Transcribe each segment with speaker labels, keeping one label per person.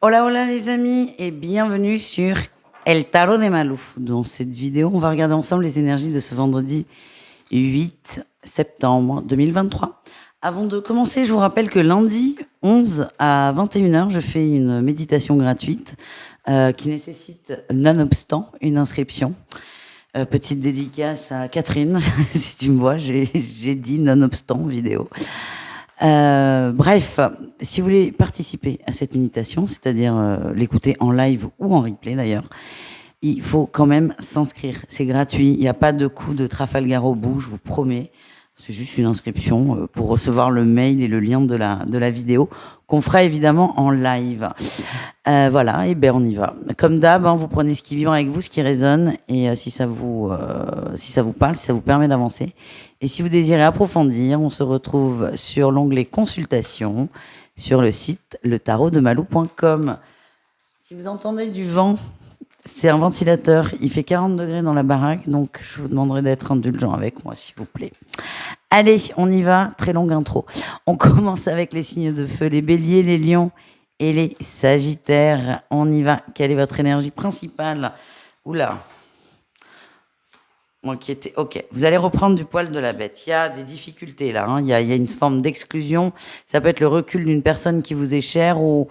Speaker 1: Hola, hola les amis et bienvenue sur El Tarot de Malou. Dans cette vidéo, on va regarder ensemble les énergies de ce vendredi 8 septembre 2023. Avant de commencer, je vous rappelle que lundi 11 à 21h, je fais une méditation gratuite qui nécessite nonobstant une inscription. Petite dédicace à Catherine, si tu me vois, j'ai dit nonobstant vidéo. Bref, si vous voulez participer à cette méditation, c'est-à-dire l'écouter en live ou en replay d'ailleurs, il faut quand même s'inscrire. C'est gratuit, il n'y a pas de coût de Trafalgar au bout, je vous promets. C'est juste une inscription pour recevoir le mail et le lien de la vidéo qu'on fera évidemment en live. Voilà, et ben on y va. Comme d'hab, hein, vous prenez ce qui vibre avec vous, ce qui résonne, et si ça vous parle, si ça vous permet d'avancer. Et si vous désirez approfondir, on se retrouve sur l'onglet consultation sur le site letarotdemalou.com. Si vous entendez du vent, c'est un ventilateur, il fait 40 degrés dans la baraque, donc je vous demanderai d'être indulgent avec moi, s'il vous plaît. Allez, on y va, très longue intro. On commence avec les signes de feu, les béliers, les lions et les sagittaires. On y va. Quelle est votre énergie principale? Oula. M'inquiéter. Ok, vous allez reprendre du poil de la bête. Il y a des difficultés là, hein. Il y a une forme d'exclusion. Ça peut être le recul d'une personne qui vous est chère ou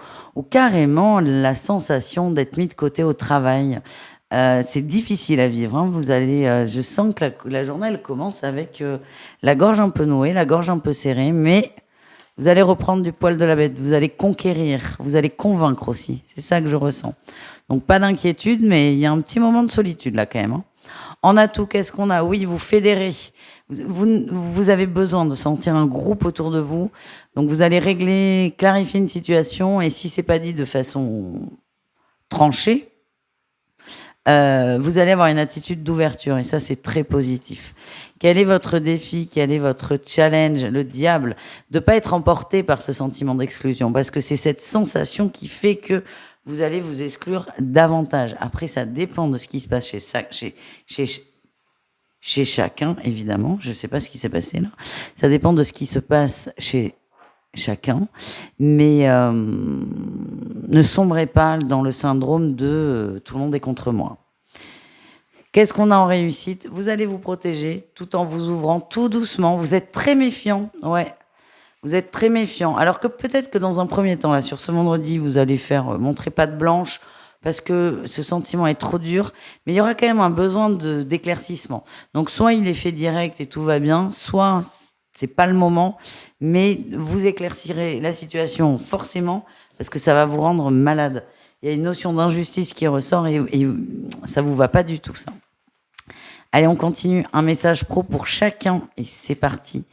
Speaker 1: carrément la sensation d'être mis de côté au travail. C'est difficile à vivre, hein. Vous allez, je sens que la journée elle commence avec la gorge un peu nouée, la gorge un peu serrée, mais vous allez reprendre du poil de la bête. Vous allez conquérir, vous allez convaincre aussi. C'est ça que je ressens. Donc pas d'inquiétude, mais il y a un petit moment de solitude là quand même, hein. En atout, qu'est-ce qu'on a? Oui, vous fédérez. Vous avez besoin de sentir un groupe autour de vous. Donc vous allez régler, clarifier une situation. Et si c'est pas dit de façon tranchée, vous allez avoir une attitude d'ouverture. Et ça, c'est très positif. Quel est votre défi? Quel est votre challenge? Le diable, de pas être emporté par ce sentiment d'exclusion. Parce que c'est cette sensation qui fait que vous allez vous exclure davantage. Après, ça dépend de ce qui se passe chez chacun, évidemment. Je ne sais pas ce qui s'est passé là. Ça dépend de ce qui se passe chez chacun. Mais ne sombrez pas dans le syndrome de tout le monde est contre moi. Qu'est-ce qu'on a en réussite? Vous allez vous protéger tout en vous ouvrant tout doucement. Vous êtes très méfiant. Ouais. Vous êtes très méfiant. Alors que peut-être que dans un premier temps, là, sur ce vendredi, vous allez faire montrer patte blanche parce que ce sentiment est trop dur. Mais il y aura quand même un besoin d'éclaircissement. Donc, soit il est fait direct et tout va bien, soit c'est pas le moment, mais vous éclaircirez la situation forcément parce que ça va vous rendre malade. Il y a une notion d'injustice qui ressort et ça vous va pas du tout, ça. Allez, on continue. Un message pro pour chacun et c'est parti.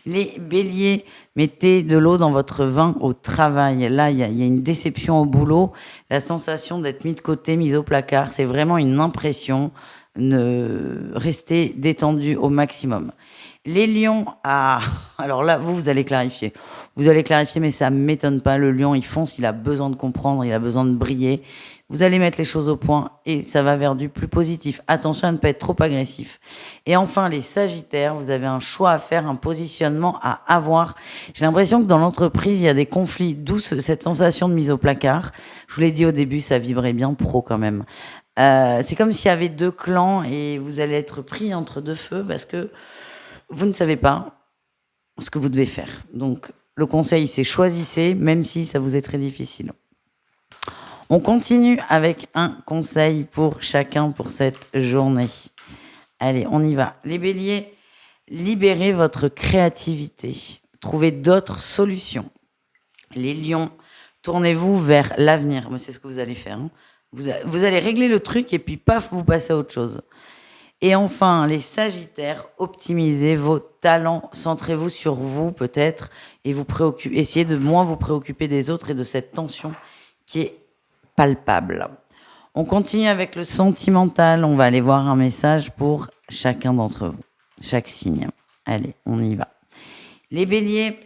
Speaker 1: Les béliers, mettez de l'eau dans votre vin au travail. Là, il y a une déception au boulot, la sensation d'être mis de côté, mis au placard. C'est vraiment une impression. Restez détendu au maximum. Les lions, alors là, vous allez clarifier. Vous allez clarifier, mais ça ne m'étonne pas. Le lion, il fonce, il a besoin de comprendre, il a besoin de briller. Vous allez mettre les choses au point et ça va vers du plus positif. Attention à ne pas être trop agressif. Et enfin, les sagittaires, vous avez un choix à faire, un positionnement à avoir. J'ai l'impression que dans l'entreprise, il y a des conflits, d'où cette sensation de mise au placard. Je vous l'ai dit au début, ça vibrait bien pro quand même. C'est comme s'il y avait deux clans et vous allez être pris entre deux feux parce que vous ne savez pas ce que vous devez faire. Donc, le conseil, c'est choisissez, même si ça vous est très difficile. On continue avec un conseil pour chacun pour cette journée. Allez, on y va. Les béliers, libérez votre créativité. Trouvez d'autres solutions. Les lions, tournez-vous vers l'avenir. C'est ce que vous allez faire, hein. Vous allez régler le truc et puis paf, vous passez à autre chose. Et enfin, les sagittaires, optimisez vos talents. Centrez-vous sur vous peut-être et essayez de moins vous préoccuper des autres et de cette tension qui est palpable. On continue avec le sentimental. On va aller voir un message pour chacun d'entre vous, chaque signe. Allez, on y va. Les béliers,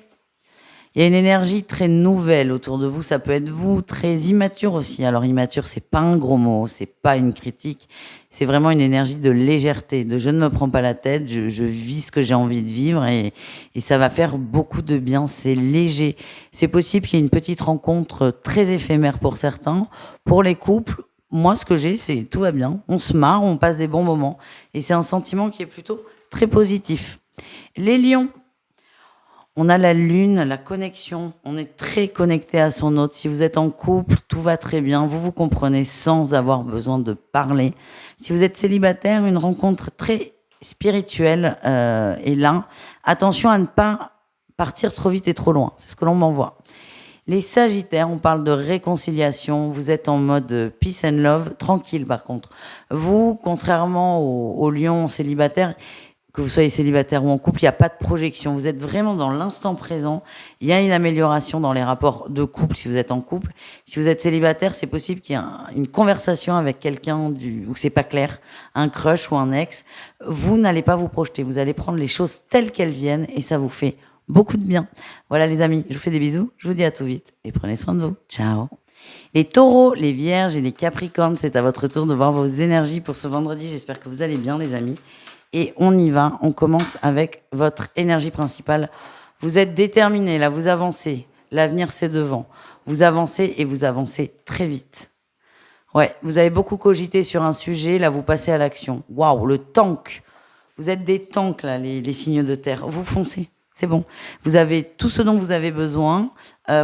Speaker 1: Il y a une énergie très nouvelle autour de vous. Ça peut être vous, très immature aussi. Alors immature, c'est pas un gros mot, c'est pas une critique. C'est vraiment une énergie de légèreté, de je ne me prends pas la tête, je vis ce que j'ai envie de vivre et ça va faire beaucoup de bien. C'est léger. C'est possible qu'il y ait une petite rencontre très éphémère pour certains. Pour les couples, moi, ce que j'ai, c'est tout va bien. On se marre, on passe des bons moments. Et c'est un sentiment qui est plutôt très positif. Les lions. On a la lune, la connexion, on est très connecté à son autre. Si vous êtes en couple, tout va très bien, vous vous comprenez sans avoir besoin de parler. Si vous êtes célibataire, une rencontre très spirituelle est là. Attention à ne pas partir trop vite et trop loin, c'est ce que l'on m'envoie. Les sagittaires, on parle de réconciliation, vous êtes en mode peace and love, tranquille par contre. Vous, contrairement aux lions célibataires, que vous soyez célibataire ou en couple, il n'y a pas de projection. Vous êtes vraiment dans l'instant présent. Il y a une amélioration dans les rapports de couple si vous êtes en couple. Si vous êtes célibataire, c'est possible qu'il y ait une conversation avec quelqu'un où c'est pas clair, un crush ou un ex. Vous n'allez pas vous projeter. Vous allez prendre les choses telles qu'elles viennent et ça vous fait beaucoup de bien. Voilà les amis, je vous fais des bisous. Je vous dis à tout vite et prenez soin de vous. Ciao. Les taureaux, les vierges et les capricornes, c'est à votre tour de voir vos énergies pour ce vendredi. J'espère que vous allez bien les amis. Et on y va, on commence avec votre énergie principale. Vous êtes déterminé, là vous avancez, l'avenir c'est devant. Vous avancez et vous avancez très vite. Ouais, vous avez beaucoup cogité sur un sujet, là vous passez à l'action. Waouh, le tank. Vous êtes des tanks là, les signes de terre. Vous foncez, c'est bon. Vous avez tout ce dont vous avez besoin.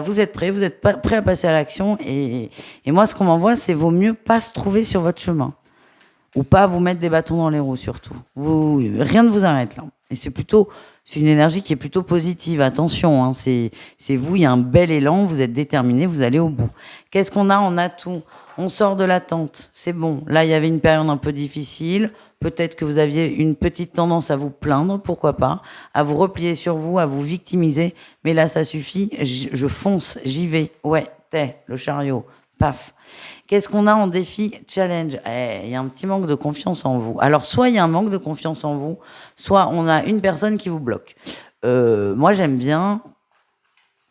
Speaker 1: Vous êtes prêts, vous êtes prêts à passer à l'action. Et moi ce qu'on m'envoie, c'est vaut mieux pas se trouver sur votre chemin. Ou pas vous mettre des bâtons dans les roues surtout. Rien ne vous arrête là. Et c'est une énergie qui est plutôt positive. Attention, hein, c'est vous, il y a un bel élan, vous êtes déterminé, vous allez au bout. Qu'est-ce qu'on a? On a tout. On sort de l'attente. C'est bon. Là, il y avait une période un peu difficile. Peut-être que vous aviez une petite tendance à vous plaindre, pourquoi pas, à vous replier sur vous, à vous victimiser. Mais là, ça suffit. Je fonce, j'y vais. Ouais, le chariot. Paf. Qu'est-ce qu'on a en défi challenge? Il y a un petit manque de confiance en vous. Alors, soit il y a un manque de confiance en vous, soit on a une personne qui vous bloque. Moi, j'aime bien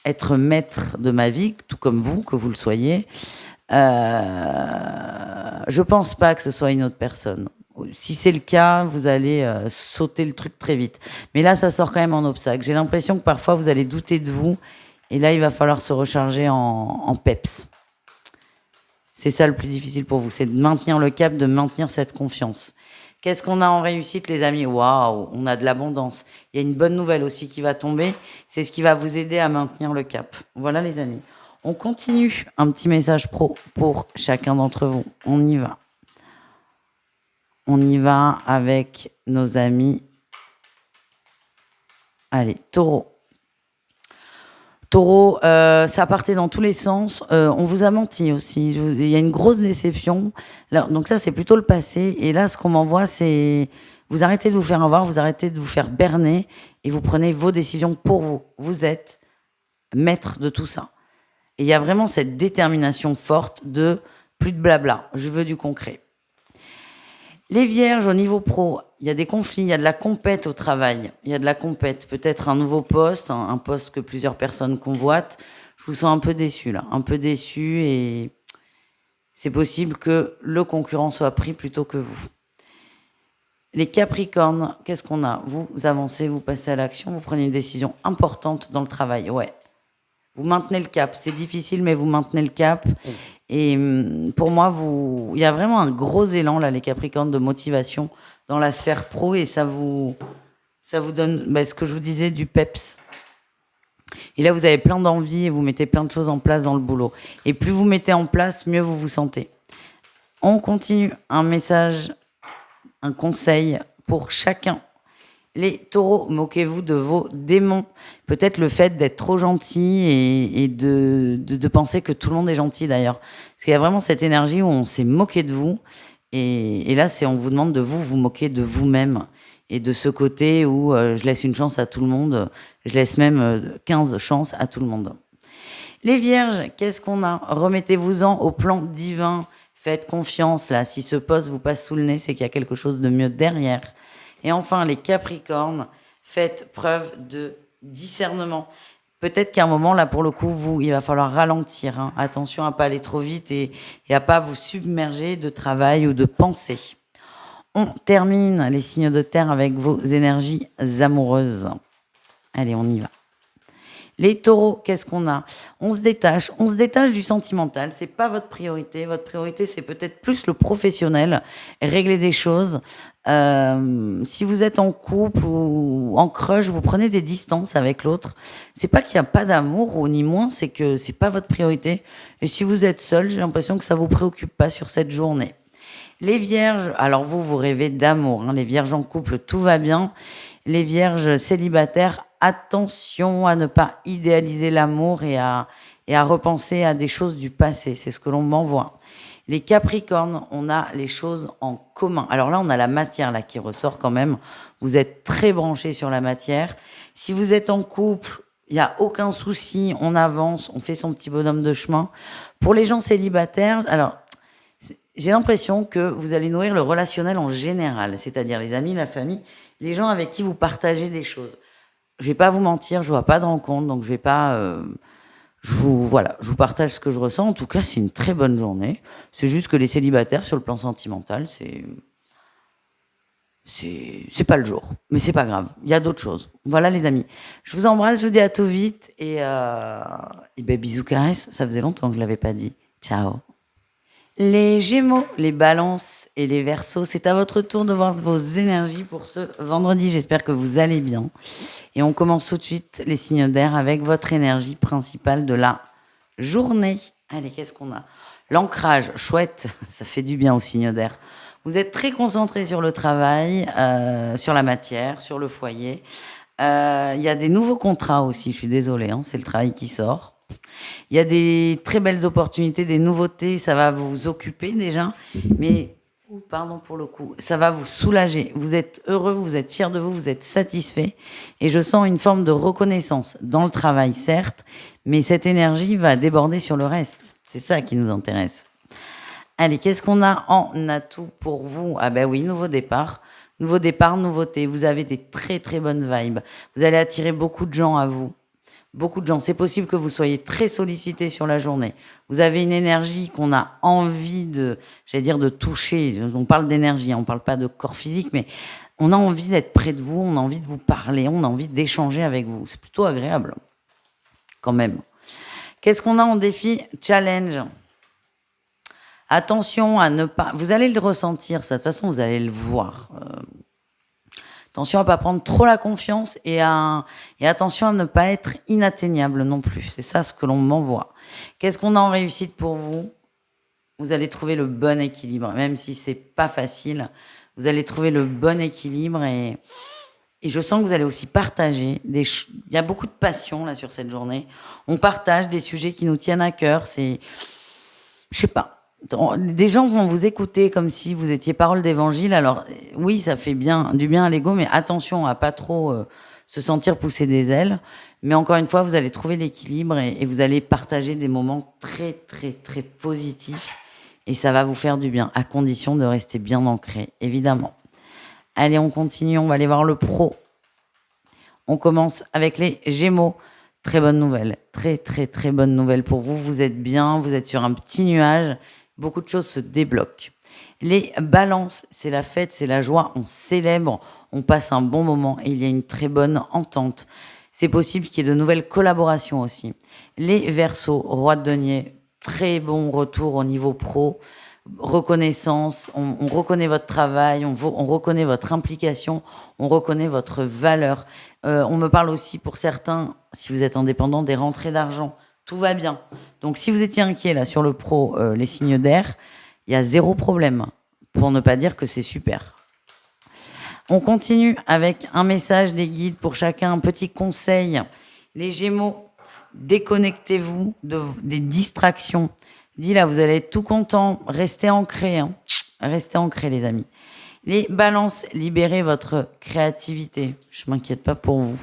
Speaker 1: être maître de ma vie, tout comme vous, que vous le soyez. Je pense pas que ce soit une autre personne. Si c'est le cas, vous allez sauter le truc très vite. Mais là, ça sort quand même en obstacle. J'ai l'impression que parfois, vous allez douter de vous. Et là, il va falloir se recharger en peps. C'est ça le plus difficile pour vous, c'est de maintenir le cap, de maintenir cette confiance. Qu'est-ce qu'on a en réussite, les amis? Waouh, on a de l'abondance. Il y a une bonne nouvelle aussi qui va tomber. C'est ce qui va vous aider à maintenir le cap. Voilà, les amis. On continue. Un petit message pro pour chacun d'entre vous. On y va. On y va avec nos amis. Allez, taureau. Taureau, ça partait dans tous les sens. On vous a menti aussi. Il y a une grosse déception. Là, donc ça, c'est plutôt le passé. Et là, ce qu'on m'envoie, c'est vous arrêtez de vous faire avoir, vous arrêtez de vous faire berner et vous prenez vos décisions pour vous. Vous êtes maître de tout ça. Et il y a vraiment cette détermination forte de plus de blabla. Je veux du concret. Les vierges, au niveau pro, il y a des conflits, il y a de la compète au travail. Il y a de la compète. Peut-être un nouveau poste, un poste que plusieurs personnes convoitent. Je vous sens un peu déçu, là. Un peu déçu et c'est possible que le concurrent soit pris plutôt que vous. Les capricornes, qu'est-ce qu'on a? Vous avancez, vous passez à l'action, vous prenez une décision importante dans le travail. Ouais. Vous maintenez le cap. C'est difficile, mais vous maintenez le cap. Et pour moi, il y a vraiment un gros élan, là, les Capricornes, de motivation dans la sphère pro. Et ça vous donne ce que je vous disais, du peps. Et là, vous avez plein d'envie et vous mettez plein de choses en place dans le boulot. Et plus vous mettez en place, mieux vous vous sentez. On continue. Un message, un conseil pour chacun. Les taureaux, moquez-vous de vos démons. Peut-être le fait d'être trop gentil et de penser que tout le monde est gentil d'ailleurs. Parce qu'il y a vraiment cette énergie où on s'est moqué de vous. Et là, on vous demande de vous moquer de vous-même. Et de ce côté où je laisse une chance à tout le monde. Je laisse même 15 chances à tout le monde. Les vierges, qu'est-ce qu'on a? Remettez-vous-en au plan divin. Faites confiance là. Si ce poste vous passe sous le nez, c'est qu'il y a quelque chose de mieux derrière. Et enfin, les Capricornes, faites preuve de discernement. Peut-être qu'à un moment, là, pour le coup, il va falloir ralentir, hein. Attention à pas aller trop vite et à pas vous submerger de travail ou de pensée. On termine les signes de terre avec vos énergies amoureuses. Allez, on y va. Les taureaux, qu'est-ce qu'on a? On se détache du sentimental, c'est pas votre priorité. Votre priorité, c'est peut-être plus le professionnel, régler des choses. Si vous êtes en couple ou en crush, vous prenez des distances avec l'autre. C'est pas qu'il n'y a pas d'amour ou ni moins, c'est que c'est pas votre priorité. Et si vous êtes seul, j'ai l'impression que ça vous préoccupe pas sur cette journée. Les vierges, alors vous rêvez d'amour, hein. Les vierges en couple, tout va bien. Les vierges célibataires, attention à ne pas idéaliser l'amour et à repenser à des choses du passé. C'est ce que l'on m'envoie. Les capricornes, on a les choses en commun. Alors là, on a la matière là qui ressort quand même. Vous êtes très branchés sur la matière. Si vous êtes en couple, il n'y a aucun souci, on avance, on fait son petit bonhomme de chemin. Pour les gens célibataires, alors j'ai l'impression que vous allez nourrir le relationnel en général, c'est-à-dire les amis, la famille, les gens avec qui vous partagez des choses. Je vais pas vous mentir, je vois pas de rencontre, donc je vais pas, je vous partage ce que je ressens. En tout cas, c'est une très bonne journée. C'est juste que les célibataires, sur le plan sentimental, c'est pas le jour, mais c'est pas grave. Il y a d'autres choses. Voilà les amis. Je vous embrasse, je vous dis à tout vite et ben bisous caresses. Ça faisait longtemps que je l'avais pas dit. Ciao. Les Gémeaux, les Balances et les Verseaux, c'est à votre tour de voir vos énergies pour ce vendredi. J'espère que vous allez bien. Et on commence tout de suite les signes d'air avec votre énergie principale de la journée. Allez, qu'est-ce qu'on a? L'ancrage, chouette, ça fait du bien aux signes d'air. Vous êtes très concentré sur le travail, sur la matière, sur le foyer. Il y a des nouveaux contrats aussi, je suis désolée, hein, c'est le travail qui sort. Il y a des très belles opportunités, des nouveautés, ça va vous occuper déjà, mais pardon pour le coup, ça va vous soulager. Vous êtes heureux, vous êtes fier de vous, vous êtes satisfait, et je sens une forme de reconnaissance dans le travail, certes, mais cette énergie va déborder sur le reste. C'est ça qui nous intéresse. Allez, qu'est-ce qu'on a en atout pour vous? Ah ben oui, nouveau départ. Nouveau départ, nouveauté. Vous avez des très très bonnes vibes. Vous allez attirer beaucoup de gens à vous. Beaucoup de gens. C'est possible que vous soyez très sollicité sur la journée. Vous avez une énergie qu'on a envie de, j'allais dire, de toucher. On parle d'énergie, on ne parle pas de corps physique, mais on a envie d'être près de vous, on a envie de vous parler, on a envie d'échanger avec vous. C'est plutôt agréable, quand même. Qu'est-ce qu'on a en défi? Challenge. Attention à ne pas... Vous allez le ressentir, ça. De toute façon, vous allez le voir. Attention à ne pas prendre trop la confiance et attention à ne pas être inatteignable non plus. C'est ça ce que l'on m'envoie. Qu'est-ce qu'on a en réussite pour vous? Vous allez trouver le bon équilibre. Même si c'est pas facile, vous allez trouver le bon équilibre et je sens que vous allez aussi partager il y a beaucoup de passion là sur cette journée. On partage des sujets qui nous tiennent à cœur. Je sais pas. Des gens vont vous écouter comme si vous étiez parole d'évangile. Alors oui, ça fait du bien à l'ego, mais attention à pas trop se sentir pousser des ailes. Mais encore une fois, vous allez trouver l'équilibre et vous allez partager des moments très très très positifs et ça va vous faire du bien, à condition de rester bien ancré, évidemment. Allez, on continue, on va aller voir le pro. On commence avec les Gémeaux. Très bonne nouvelle, très très très bonne nouvelle pour vous. Vous êtes bien, vous êtes sur un petit nuage. Beaucoup de choses se débloquent. Les Balances, c'est la fête, c'est la joie, on célèbre, on passe un bon moment et il y a une très bonne entente. C'est possible qu'il y ait de nouvelles collaborations aussi. Les Verseaux, roi de denier, très bon retour au niveau pro, reconnaissance, on reconnaît votre travail, on reconnaît votre implication, on reconnaît votre valeur. On me parle aussi pour certains, si vous êtes indépendant, des rentrées d'argent. Tout va bien. Donc, si vous étiez inquiet là sur le pro, les signes d'air, il y a zéro problème. Pour ne pas dire que c'est super. On continue avec un message des guides pour chacun, un petit conseil. Les Gémeaux, déconnectez-vous des distractions. Dis là, vous allez être tout content. Restez ancrés. Hein. Restez ancrés, les amis. Les Balances, libérez votre créativité. Je m'inquiète pas pour vous.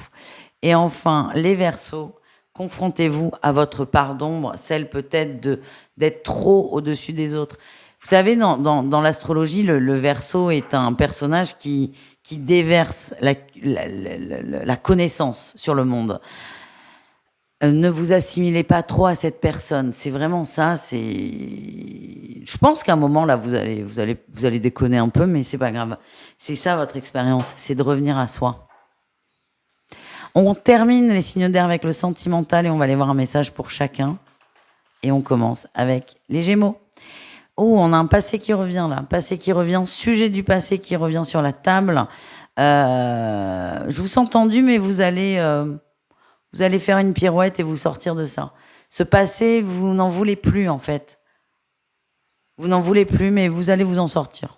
Speaker 1: Et enfin, les Verseaux, confrontez-vous à votre part d'ombre, celle peut-être d'être trop au-dessus des autres. Vous savez, dans l'astrologie, le Verseau est un personnage qui déverse la connaissance sur le monde. Ne vous assimilez pas trop à cette personne. C'est vraiment ça. Je pense qu'à un moment là, vous allez déconner un peu, mais c'est pas grave. C'est ça votre expérience, c'est de revenir à soi. On termine les signes d'air avec le sentimental et on va aller voir un message pour chacun. Et on commence avec les Gémeaux. Oh, on a un passé qui revient là, passé qui revient, sujet du passé qui revient sur la table. Je vous sens tendu, mais vous allez faire une pirouette et vous sortir de ça. Ce passé, vous n'en voulez plus en fait. Vous n'en voulez plus, mais vous allez vous en sortir.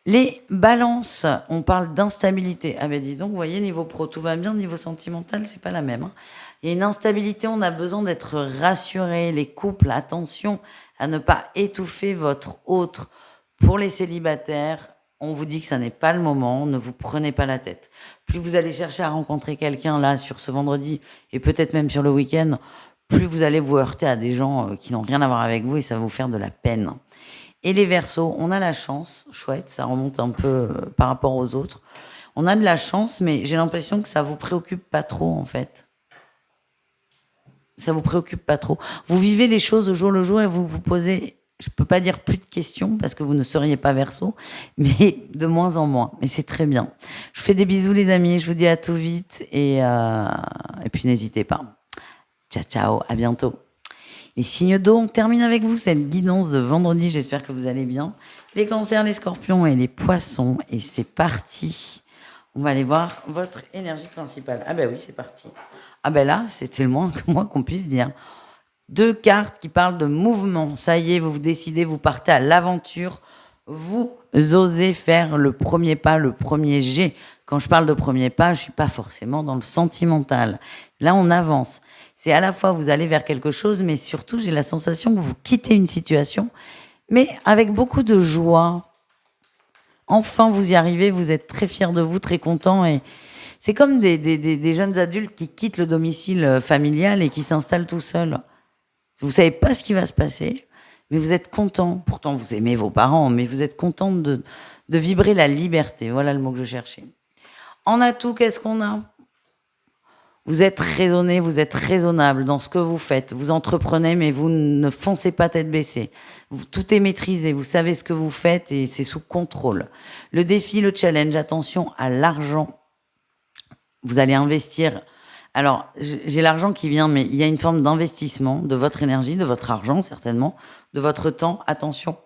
Speaker 1: Les balances, on parle d'instabilité. Ah ben dis donc, vous voyez, niveau pro, tout va bien, niveau sentimental, c'est pas la même. Hein. Il y a une instabilité, on a besoin d'être rassuré. Les couples, attention à ne pas étouffer votre autre. Pour les célibataires, on vous dit que ça n'est pas le moment, ne vous prenez pas la tête. Plus vous allez chercher à rencontrer quelqu'un là sur ce vendredi et peut-être même sur le week-end, plus vous allez vous heurter à des gens qui n'ont rien à voir avec vous et ça va vous faire de la peine. Et les Verseaux, on a la chance, chouette, ça remonte un peu par rapport aux autres. On a de la chance, mais j'ai l'impression que ça vous préoccupe pas trop en fait. Ça vous préoccupe pas trop. Vous vivez les choses au jour le jour et vous vous posez, je peux pas dire plus de questions parce que vous ne seriez pas Verseau, mais de moins en moins. Mais c'est très bien. Je vous fais des bisous les amis, je vous dis à tout vite et puis n'hésitez pas. Ciao ciao, à bientôt. Les signes d'eau, on termine avec vous cette guidance de vendredi. J'espère que vous allez bien. Les cancers, les scorpions et les poissons. Et c'est parti. On va aller voir votre énergie principale. Ah ben oui, c'est parti. Ah ben là, c'était le moins qu'on puisse dire. 2 cartes qui parlent de mouvement. Ça y est, vous vous décidez, vous partez à l'aventure. Vous osez faire le premier pas, le premier jet. Quand je parle de premier pas, je suis pas forcément dans le sentimental. Là, on avance. C'est à la fois vous allez vers quelque chose, mais surtout j'ai la sensation que vous quittez une situation, mais avec beaucoup de joie. Enfin, vous y arrivez, vous êtes très fiers de vous, très contents. Et c'est comme des jeunes adultes qui quittent le domicile familial et qui s'installent tout seuls. Vous savez pas ce qui va se passer, mais vous êtes content. Pourtant, vous aimez vos parents, mais vous êtes content de vibrer la liberté. Voilà le mot que je cherchais. En atout, qu'est-ce qu'on a ? Vous êtes raisonné, vous êtes raisonnable dans ce que vous faites. Vous entreprenez, mais vous ne foncez pas tête baissée. Tout est maîtrisé, vous savez ce que vous faites et c'est sous contrôle. Le défi, le challenge, attention à l'argent. Vous allez investir. Alors, j'ai l'argent qui vient, mais il y a une forme d'investissement de votre énergie, de votre argent certainement, de votre temps. Attention,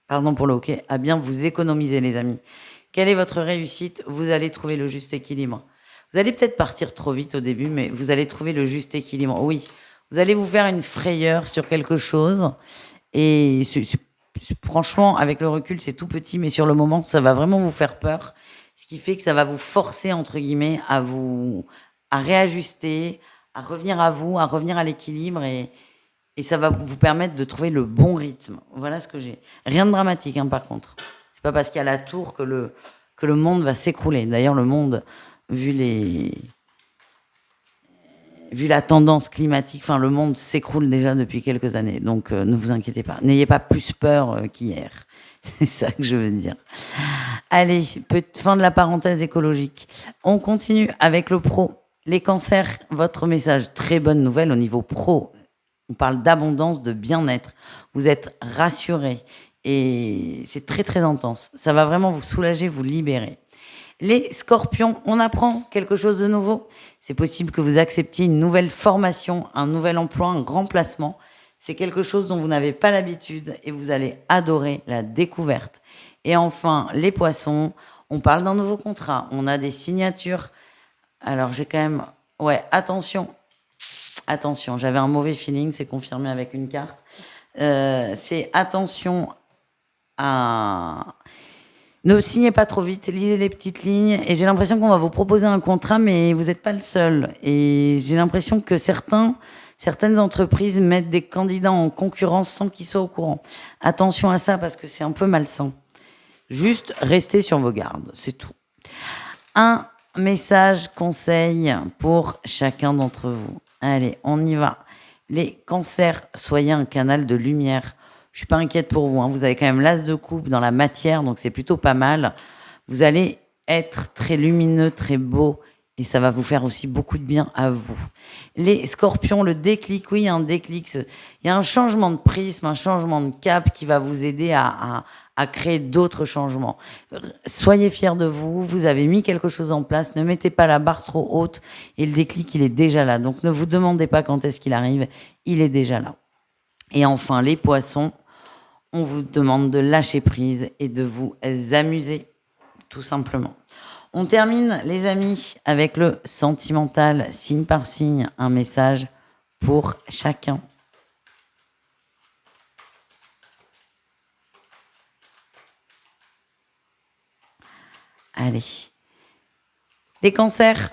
Speaker 1: pardon pour le hockey, à bien vous économiser les amis. Quelle est votre réussite ? Vous allez trouver le juste équilibre. Vous allez peut-être partir trop vite au début, mais vous allez trouver le juste équilibre. Oui, vous allez vous faire une frayeur sur quelque chose. Et franchement, avec le recul, c'est tout petit, mais sur le moment, ça va vraiment vous faire peur. Ce qui fait que ça va vous forcer, entre guillemets, à réajuster, à revenir à vous, à revenir à l'équilibre. Et ça va vous permettre de trouver le bon rythme. Voilà ce que j'ai. Rien de dramatique, hein, par contre. C'est pas parce qu'il y a la tour que le monde va s'écrouler. D'ailleurs, le monde... Vu la tendance climatique, enfin le monde s'écroule déjà depuis quelques années. Donc ne vous inquiétez pas. N'ayez pas plus peur qu'hier. C'est ça que je veux dire. Allez, fin de la parenthèse écologique. On continue avec le pro. Les cancers, votre message, très bonne nouvelle au niveau pro. On parle d'abondance, de bien-être. Vous êtes rassurés et c'est très très intense. Ça va vraiment vous soulager, vous libérer. Les scorpions, on apprend quelque chose de nouveau. C'est possible que vous acceptiez une nouvelle formation, un nouvel emploi, un grand placement. C'est quelque chose dont vous n'avez pas l'habitude et vous allez adorer la découverte. Et enfin, les poissons, on parle d'un nouveau contrat. On a des signatures. Alors j'ai quand même... Ouais, attention. Attention, j'avais un mauvais feeling, c'est confirmé avec une carte. C'est attention à... Ne signez pas trop vite, lisez les petites lignes. Et j'ai l'impression qu'on va vous proposer un contrat, mais vous n'êtes pas le seul. Et j'ai l'impression que certaines entreprises mettent des candidats en concurrence sans qu'ils soient au courant. Attention à ça parce que c'est un peu malsain. Juste restez sur vos gardes, c'est tout. Un message conseil pour chacun d'entre vous. Allez, on y va. Les cancers, soyez un canal de lumière. Je suis pas inquiète pour vous, hein. Vous avez quand même l'as de coupe dans la matière, donc c'est plutôt pas mal. Vous allez être très lumineux, très beau Et ça va vous faire aussi beaucoup de bien à vous. Les scorpions, le déclic, oui, un déclic. Il y a un changement de prisme, un changement de cap qui va vous aider à créer d'autres changements. Soyez fiers de vous, vous avez mis quelque chose en place, ne mettez pas la barre trop haute et le déclic, il est déjà là. Donc ne vous demandez pas quand est-ce qu'il arrive, il est déjà là. Et enfin, les poissons, on vous demande de lâcher prise et de vous amuser, tout simplement. On termine, les amis, avec le sentimental, signe par signe, un message pour chacun. Allez. Les cancers,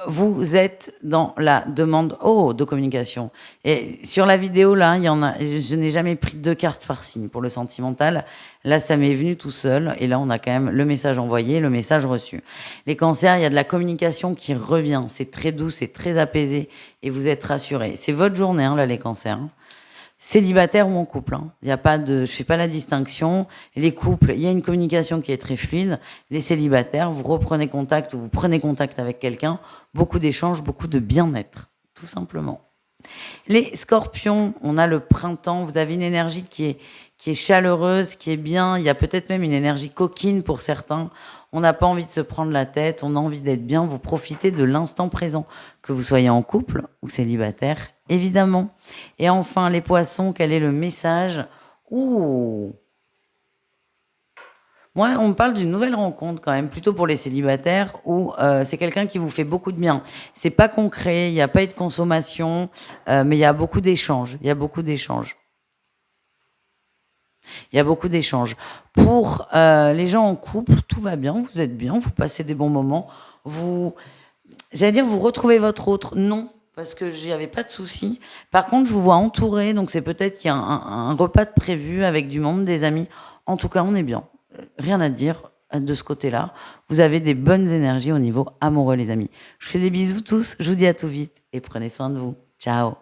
Speaker 1: vous êtes dans la demande de communication. Et sur la vidéo, là, il y en a, je n'ai jamais pris 2 cartes par signe pour le sentimental. Là, ça m'est venu tout seul. Et là, on a quand même le message envoyé, le message reçu. Les cancers, il y a de la communication qui revient. C'est très doux, c'est très apaisé. Et vous êtes rassurés. C'est votre journée, hein, là, les cancers. Hein. Célibataire ou en couple, hein. Il y a pas de, je fais pas la distinction. Les couples, il y a une communication qui est très fluide. Les célibataires, vous reprenez contact ou vous prenez contact avec quelqu'un, beaucoup d'échanges, beaucoup de bien-être, tout simplement. Les scorpions, on a le printemps, vous avez une énergie qui est chaleureuse, qui est bien, il y a peut-être même une énergie coquine pour certains. On n'a pas envie de se prendre la tête, on a envie d'être bien, vous profitez de l'instant présent, que vous soyez en couple ou célibataire, évidemment. Et enfin, les poissons, quel est le message? Ouh! Moi, on me parle d'une nouvelle rencontre quand même, plutôt pour les célibataires, où c'est quelqu'un qui vous fait beaucoup de bien. C'est pas concret, il n'y a pas eu de consommation, mais il y a beaucoup d'échanges. Il y a beaucoup d'échanges. Il y a beaucoup d'échanges. Pour les gens en couple, tout va bien, vous êtes bien, vous passez des bons moments. J'allais dire, vous retrouvez votre autre. Non, parce que j'y avais pas de souci. Par contre, je vous vois entouré, donc c'est peut-être qu'il y a un repas de prévu avec du monde, des amis. En tout cas, on est bien. Rien à dire de ce côté-là. Vous avez des bonnes énergies au niveau amoureux, les amis. Je vous fais des bisous tous. Je vous dis à tout vite et prenez soin de vous. Ciao.